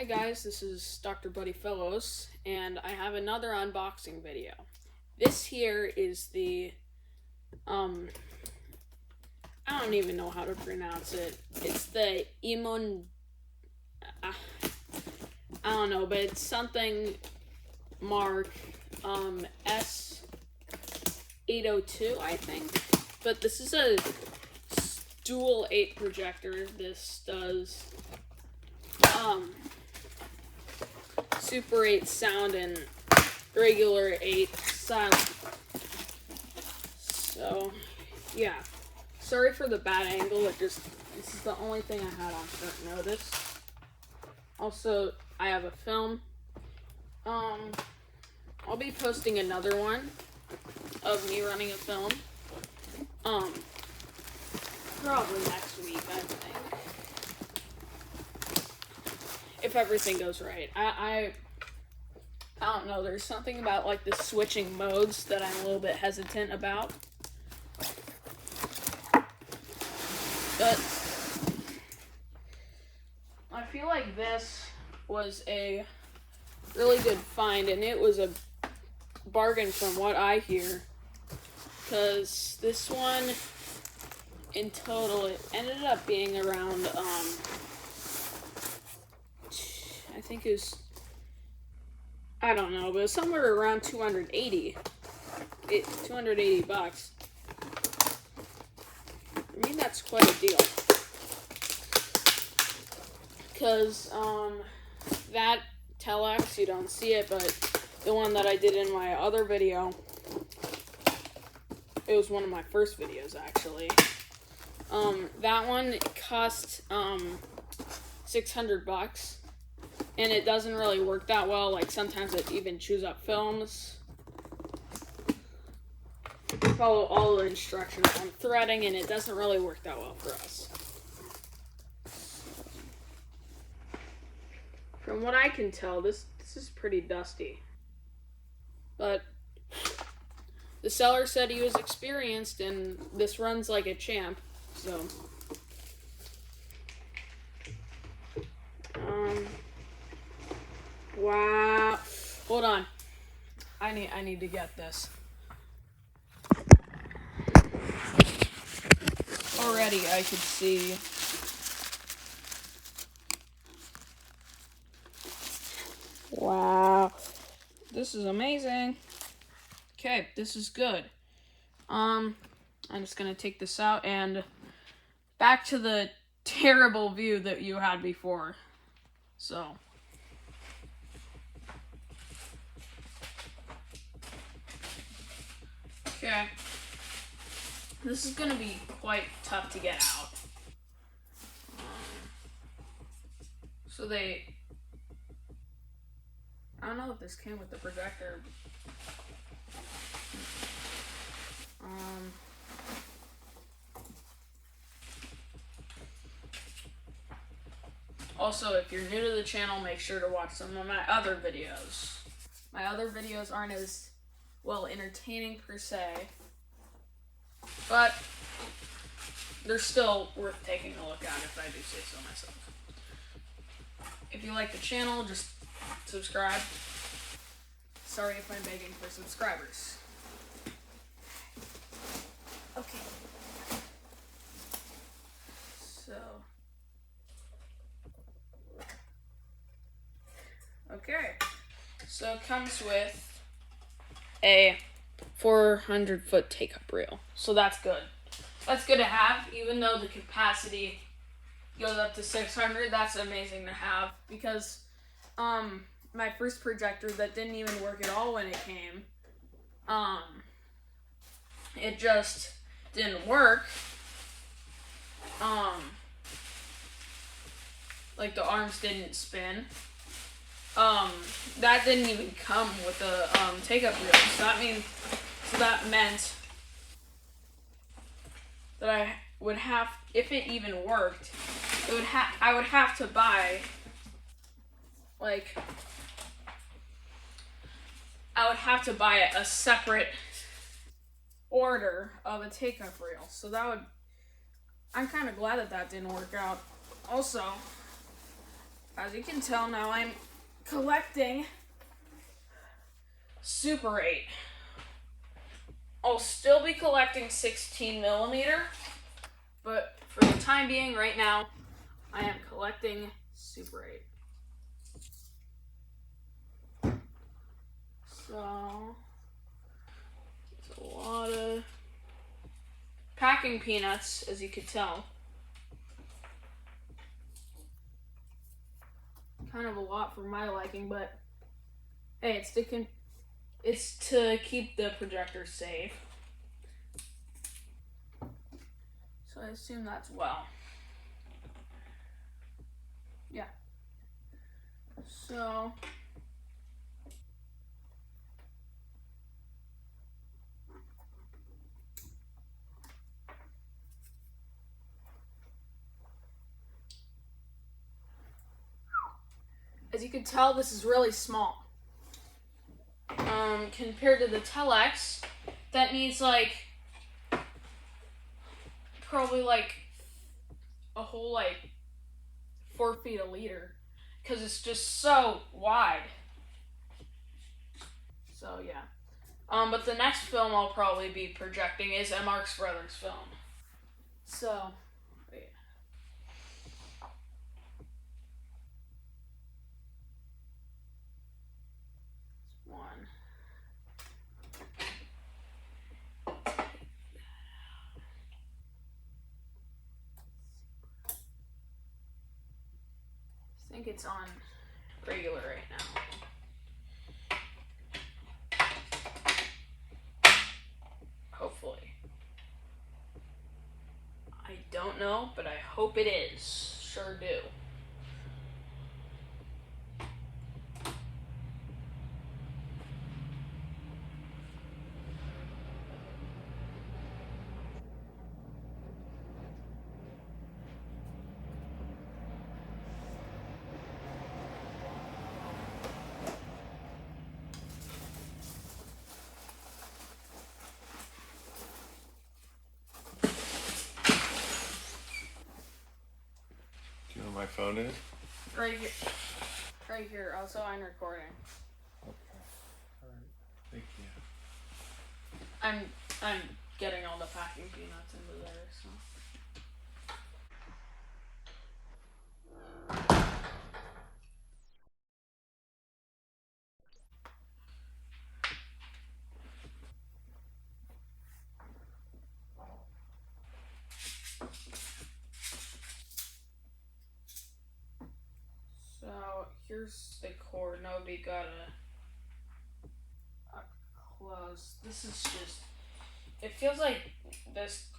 guys, this is Dr. Buddy Fellows, and I have another unboxing video. This here is the, I don't even know how to pronounce it. It's the Eumig, I don't know, but it's something mark, S802, I think. But this is a dual 8 projector. This does, Super 8 sound and regular 8 sound. So, yeah. Sorry for the bad angle, this is the only thing I had on short notice. Also, I have a film. I'll be posting another one of me running a film. Probably next week, I think. If everything goes right. I don't know, there's something about like the switching modes that I'm a little bit hesitant about. But I feel like this was a really good find, and it was a bargain from what I hear. Because this one, in total, it ended up being around, I think it was, I don't know, but it was somewhere around 280 bucks. I mean, that's quite a deal. Because, that telex, you don't see it, but the one that I did in my other video, it was one of my first videos, actually. That one cost, 600 bucks. And it doesn't really work that well. Like, sometimes it even chews up films. Follow all the instructions on threading, and it doesn't really work that well for us. From what I can tell, this is pretty dusty. But the seller said he was experienced, and this runs like a champ, so. Wow. Hold on. I need to get this. Already I could see. Wow. This is amazing. Okay, this is good. I'm just gonna take this out and back to the terrible view that you had before. So. Okay. This is gonna be quite tough to get out. So I don't know if this came with the projector. Also, if you're new to the channel, make sure to watch some of my other videos. My other videos aren't as, well, entertaining per se, but they're still worth taking a look at if I do say so myself. If you like the channel, just subscribe. Sorry if I'm begging for subscribers. Okay. So it comes with a 400-foot take-up reel. So that's good. That's good to have, even though the capacity goes up to 600. That's amazing to have, because my first projector that didn't even work at all when it came, it just didn't work. Like the arms didn't spin. That didn't even come with a take-up reel. So that meant that I would have, if it even worked, I would have to buy, a separate order of a take-up reel. So I'm kind of glad that didn't work out. Also, As you can tell now, I'm collecting Super 8. I'll still be collecting 16 millimeter, but for the time being, right now, I am collecting Super 8. So, it's a lot of packing peanuts, as you could tell. Kind of a lot for my liking, but hey, it's to keep the projector safe. So I assume that's well. Yeah. So as you can tell, this is really small. Compared to the Telex, that needs like probably like a whole like 4 feet a liter, because it's just so wide. So yeah. But the next film I'll probably be projecting is a Marx Brothers film. So, wait. One. I think it's on regular right now. Hopefully. I don't know, but I hope it is. Sure do. Do you know where my phone is? Right here. Right here. Also, I'm recording. Okay. Alright. Thank you. I'm getting all the packing peanuts into there, so. So here's the cord. Nobody got a close. This is just. It feels like this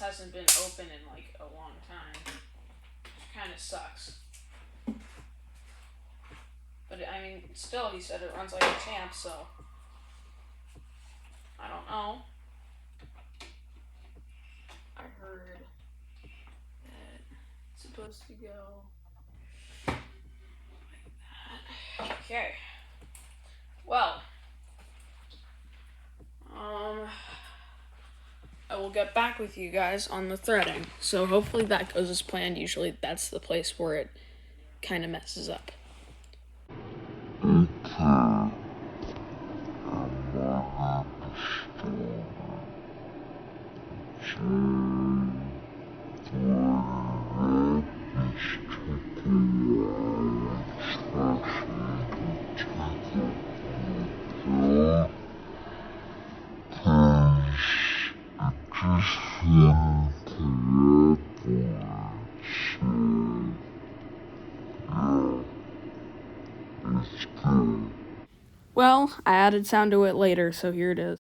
hasn't been open in like a long time. It kind of sucks. But I mean, still, he said it runs like a champ, so I don't know. I heard that it's supposed to go like that. Okay. Well, I will get back with you guys on the threading. So hopefully that goes as planned. Usually that's the place where it kind of messes up. Well, I added sound to it later, so here it is.